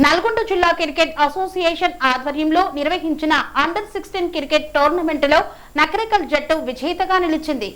నల్గొండ జిల్లా cricket association ఆధ్వర్యంలో నిర్వహించిన అండర్-16 క్రికెట్ టోర్నమెంటులో నకరికల్ జట్టు విజేతగా నిలిచింది.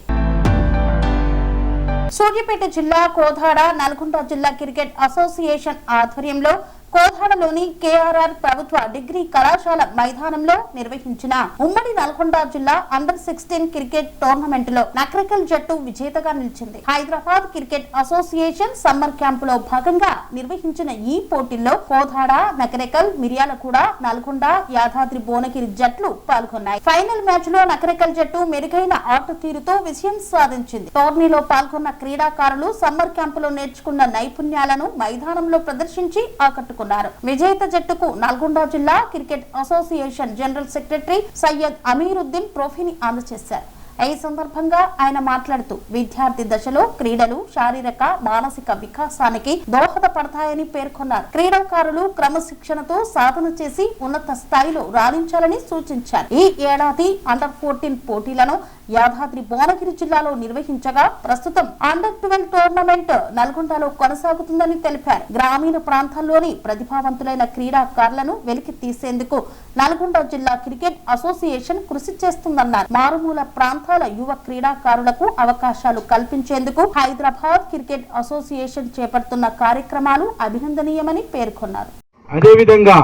సూర్యాపేట జిల్లా కోదాడ నల్గొండ జిల్లా క్రికెట్ అసోసియేషన్ ఆధ్వర్యంలో కోదాడలోని కేఆర్ఆర్ ప్రభుత్వ డిగ్రీ కళాశాల మైదానంలో నిర్వహించిన ఉమ్మడి నల్గొండ జిల్లా అండర్-16 క్రికెట్ టోర్నమెంట్ లో నకరికల్ జట్టు విజేతగా నిలిచింది. Hyderabad cricket association summer camp లో భాగంగా నిర్వహించిన ఈ పోటీల్లో కోదాడ, నకరికల్, మిర్యాలగూడ, నల్గొండ, యాదాద్రి భువనగిరి జట్లు పాల్గొన్నాయి. ఫైనల్ మ్యాచ్ లో నకరికల్ జట్టు మెరుగైన ఆట తీరుతో విజయం సాధించింది. టోర్నీలో పాల్గొన్న క్రీడాకారులు సమ్మర్ క్యాంప్ లో నేర్చుకున్న నైపుణ్యాలను మైదానంలో ప్రదర్శించి ఆకట్టుకున్నారు. విజేత జట్టుకు నల్గొండ జిల్లా cricket association general secretary Syed Ameeruddin ట్రోఫీని అందజేశారు. ఈ సందర్భంగా ఆయన మాట్లాడుతూ విద్యార్థి దశలో క్రీడలు శారీరక మానసిక వికాసానికి దోహదపడతాయని పేర్కొన్నారు. క్రీడాకారులు క్రమశిక్షణతో సాధన చేసి ఉన్నత స్థాయిలో రాణించాలని సూచించారు. ఈ ఏడాది అండర్-14 పోటీలను యాదాద్రి భువనగిరి జిల్లాలో నిర్వహించగా ప్రస్తుతం అండర్-12 టోర్నమెంట్ నల్గొండలో కొనసాగుతుందని తెలిపారు. గ్రామీణ ప్రాంతాల్లోని ప్రతిభావంతులైన క్రీడాకారులను వెలికి తీసేందుకు నల్గొండ జిల్లా క్రికెట్ అసోసియేషన్ కృషి చేస్తుందన్నారు. మారుమూల ప్రాంతాల యువ క్రీడాకారులకు అవకాశాలు కల్పించేందుకు హైదరాబాద్ క్రికెట్ అసోసియేషన్ చేపడుతున్న కార్యక్రమాలు అభినందనీయమని పేర్కొన్నారు. అదేవిధంగా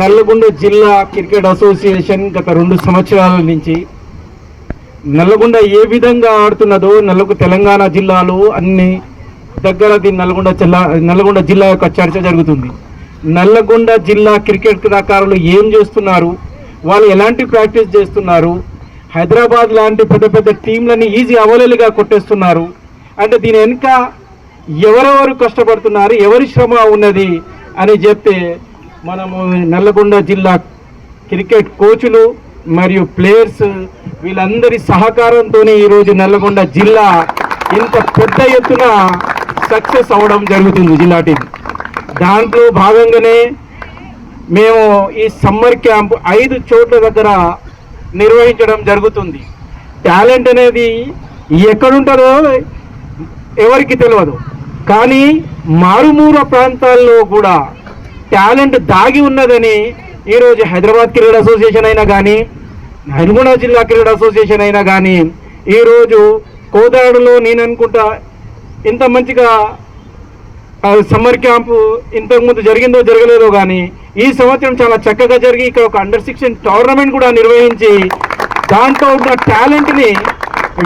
నల్గొండ జిల్లా క్రికెట్ అసోసియేషన్ గత 2 సంవత్సరాల నుంచి నల్గొండ ఏ విధంగా ఆడుతున్నదో తెలంగాణ జిల్లాలో అన్ని దగ్గర నల్గొండ జిల్లా యొక్క చర్చ జరుగుతుంది. నల్గొండ జిల్లా క్రికెట్ క్రీడాకారులు ఏం చేస్తున్నారు, వాళ్ళు ఎలాంటి ప్రాక్టీస్ చేస్తున్నారు, హైదరాబాద్ లాంటి పెద్ద పెద్ద టీంలని ఈజీ అవైలబుల్గా కొట్టేస్తున్నారు అంటే దీని వెనుక ఎవరెవరు కష్టపడుతున్నారు, ఎవరి శ్రమ ఉన్నది అని చెప్తే మనము నల్గొండ జిల్లా క్రికెట్ కోచ్లు మరియు ప్లేయర్స్ వీళ్ళందరి సహకారంతోనే ఈరోజు నల్గొండ జిల్లా ఇంత పెద్ద ఎత్తున సక్సెస్ అవ్వడం జరుగుతుంది జిల్లా టీం. దాంట్లో భాగంగానే మేము ఈ సమ్మర్ క్యాంప్ 5 చోట్ల దగ్గర నిర్వహించడం జరుగుతుంది. టాలెంట్ అనేది ఎక్కడుంటుందో ఎవరికి తెలియదు, కానీ మారుమూల ప్రాంతాల్లో కూడా టాలెంట్ దాగి ఉన్నదని ఈరోజు హైదరాబాద్ క్రికెట్ అసోసియేషన్ అయినా కానీ నల్గొండ జిల్లా క్రికెట్ అసోసియేషన్ అయినా కానీ ఈరోజు కోదాడలో నేను అనుకుంటా ఇంత మంచిగా సమ్మర్ క్యాంపు ఇంతకుముందు జరిగిందో జరగలేదో కానీ ఈ సంవత్సరం చాలా చక్కగా జరిగి ఇక్కడ ఒక అండర్-16 టోర్నమెంట్ కూడా నిర్వహించి దాంట్లో ఉన్న టాలెంట్ని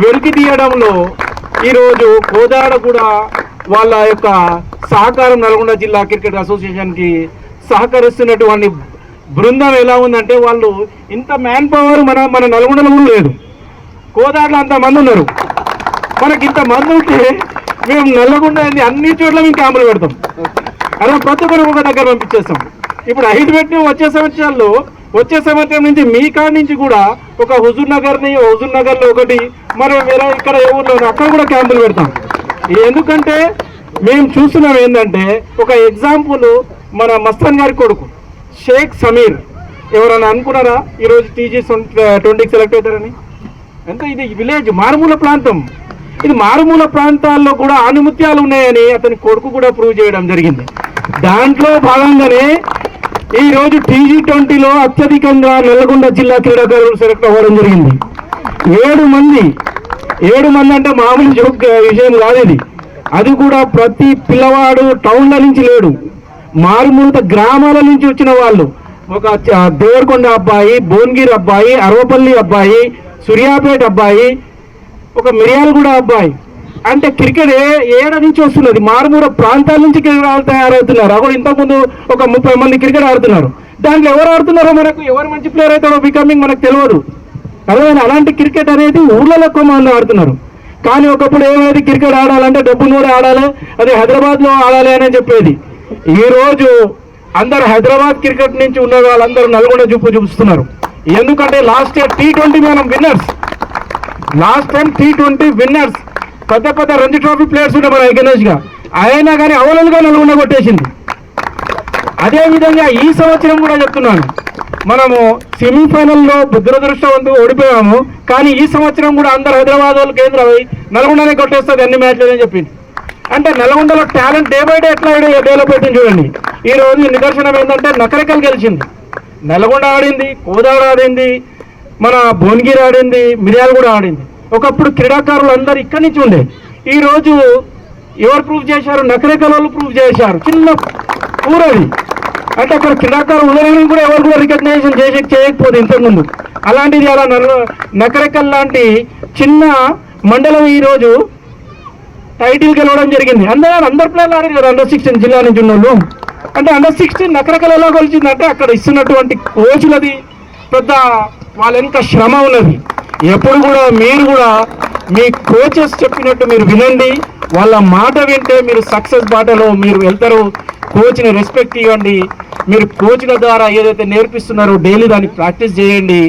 వెలికి తీయడంలో ఈరోజు కోదాడ కూడా వాళ్ళ యొక్క సహకారం నల్గొండ జిల్లా క్రికెట్ అసోసియేషన్కి సహకరిస్తున్నటువంటి బృందం ఎలా ఉందంటే వాళ్ళు ఇంత మ్యాన్ పవర్ మన నల్గొండలో లేదు, కోదాడలో అంతమంది ఉన్నారు. మనకి ఇంతమంది ఉంటే మేము నల్గొండ అన్ని చోట్ల మేము క్యాంపులు పెడతాం, అలా ప్రతి ఒక్కరు ఒక దగ్గర పంపించేస్తాం. ఇప్పుడు 5 పెట్టిన వచ్చే సంవత్సరం నుంచి మీ కాడ నుంచి కూడా ఒక హుజూర్ నగర్లో ఒకటి మరి వేరే ఇక్కడ ఏ ఊర్లో అక్కడ కూడా క్యాంపులు పెడతాం. ఎందుకంటే మేము చూస్తున్నాం ఏంటంటే ఒక ఎగ్జాంపుల్ మన మస్తాన్ గారి కొడుకు షేక్ సమీర్, ఎవరైనా అనుకున్నారా ఈరోజు TG20 సెలెక్ట్ అవుతారని? అంటే ఇది విలేజ్ మారుమూల ప్రాంతం, ఇది మారుమూల ప్రాంతాల్లో కూడా ఆణిముత్యాలు ఉన్నాయని అతని కొడుకు కూడా ప్రూవ్ చేయడం జరిగింది. దాంట్లో భాగంగానే ఈరోజు TG20లో అత్యధికంగా నల్గొండ జిల్లా క్రీడాకారులు సెలెక్ట్ అవ్వడం జరిగింది. 7 మంది అంటే మామూలు జోక్ విషయం కాదు ఇది. అది కూడా ప్రతి పిల్లవాడు టౌన్ల నుంచి లేడు, మారుమూల గ్రామాల నుంచి వచ్చిన వాళ్ళు. ఒక దేవరకొండ అబ్బాయి, భువనగిరి అబ్బాయి, అరవపల్లి అబ్బాయి, సూర్యాపేట అబ్బాయి, ఒక మిర్యాలగూడ అబ్బాయి. అంటే క్రికెట్ ఏడ నుంచి వస్తున్నది, మారుమూల ప్రాంతాల నుంచి క్రికెట్ తయారవుతున్నారు. అప్పుడు ఇంతకుముందు ఒక 30 మంది క్రికెట్ ఆడుతున్నారు. దాంట్లో ఎవరు ఆడుతున్నారో మనకు ఎవరు మంచి ప్లేయర్ అవుతారో బికమింగ్ మనకు తెలియదు. అలాంటి క్రికెట్ అనేది ఊళ్ళలో ఎక్కువ మంది ఆడుతున్నారు. కానీ ఒకప్పుడు ఏమైంది, క్రికెట్ ఆడాలంటే డబ్బులు కూడా ఆడాలి, అది హైదరాబాద్లో ఆడాలి అని చెప్పేది. ఈరోజు అందరు హైదరాబాద్ క్రికెట్ నుంచి ఉన్న వాళ్ళందరూ నల్గొండ చూపిస్తున్నారు. ఎందుకంటే లాస్ట్ ఇయర్ T20 మనం winners, last time T20 winners, పెద్ద రంజీ ట్రోఫీ ప్లేయర్స్ ఉండే మన గణేష్గా, అయినా కానీ అవలలుగా నల్గొండ కొట్టేసింది. అదేవిధంగా ఈ సంవత్సరం కూడా చెప్తున్నాను, మనము సెమీఫైనల్లో దురదృష్టవంతో ఓడిపోయాము, కానీ ఈ సంవత్సరం కూడా అందరు హైదరాబాద్ వాళ్ళు కేంద్రం నల్గొండనే కొట్టేస్తుంది అన్ని మ్యాచ్లు అని చెప్పింది. అంటే నల్గొండలో టాలెంట్ డే బై డే ఎట్లా డెవలప్ అవుతుంది చూడండి. ఈ రోజు నిదర్శనం ఏంటంటే నకరికల్ గెలిచింది, నల్గొండ ఆడింది, కోదాడ ఆడింది, మన భువనగిరి ఆడింది, మిర్యాలగూడ ఆడింది. ఒకప్పుడు క్రీడాకారులు అందరూ ఇక్కడి నుంచి ఉండే. ఈ రోజు ఎవరు ప్రూవ్ చేశారు? నకరికల్ వాళ్ళు ప్రూవ్ చేశారు. చిన్న ఊరది, అంటే అక్కడ క్రీడాకారులు ఉండడానికి కూడా ఎవరు కూడా రికగ్నైజేషన్ చేయకపోతే ఇంతకుముందు. అలాంటిది అలా నకరికల్ లాంటి చిన్న మండలం ఈరోజు టైటిల్ గెలవడం జరిగింది. అందరు ప్లేయర్లు ఆడారు కదా అండర్ 16 జిల్లా నుంచి ఉన్న వాళ్ళు. అంటే అండర్ 16 నకరికల్ ఎలా కొలిచిందంటే అక్కడ ఇస్తున్నటువంటి కోచ్లది పెద్ద వాళ్ళ వెనుక శ్రమ ఉన్నది. ఎప్పుడు కూడా మీరు కూడా మీ కోచెస్ చెప్పినట్టు మీరు వినండి, వాళ్ళ మాట వింటే మీరు సక్సెస్ బాటలో మీరు వెళ్తారు. కోచ్ని రెస్పెక్ట్ ఇవ్వండి, మీరు కోచ్ల ద్వారా ఏదైతే నేర్పిస్తున్నారో డైలీ దాన్ని ప్రాక్టీస్ చేయండి.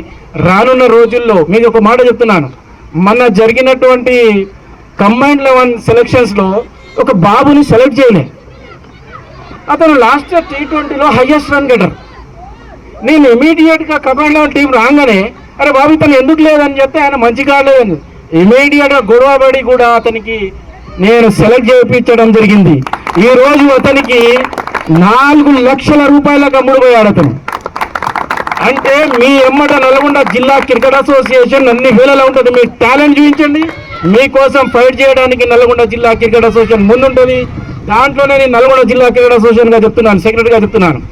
రానున్న రోజుల్లో మీకు ఒక మాట చెప్తున్నాను, మొన్న జరిగినటువంటి కంబైన్డ్ 11 సెలక్షన్స్లో ఒక బాబుని సెలెక్ట్ చేయలే. అతను లాస్ట్ ఇయర్ T20లో హైయెస్ట్ రన్ గెటర్. నేను ఇమీడియట్గా కంబైన్డ్ 11 టీం రాగానే అరే బాబు ఇతను ఎందుకు లేదని చెప్తే ఆయన మంచిగా ఆడలేదని ఇమీడియట్గా గొడవపడి కూడా అతనికి నేను సెలెక్ట్ చేయించడం జరిగింది. ఈరోజు అతనికి 4 లక్షల రూపాయలకు అమ్ముడుపోయాడు అతను. అంటే మీ ఎమ్మట నల్గొండ జిల్లా క్రికెట్ అసోసియేషన్ అన్ని వేలలో ఉంటుంది. మీ టాలెంట్ చూపించండి, మీకోసం ఫైట్ చేయడానికి నల్గొండ జిల్లా క్రికెట్ అసోసియేషన్ ముందుంటుంది. దాంట్లోనే నేను నల్గొండ జిల్లా క్రికెట్ అసోసియేషన్గా చెప్తున్నాను, సెక్రటరీగా చెప్తున్నాను.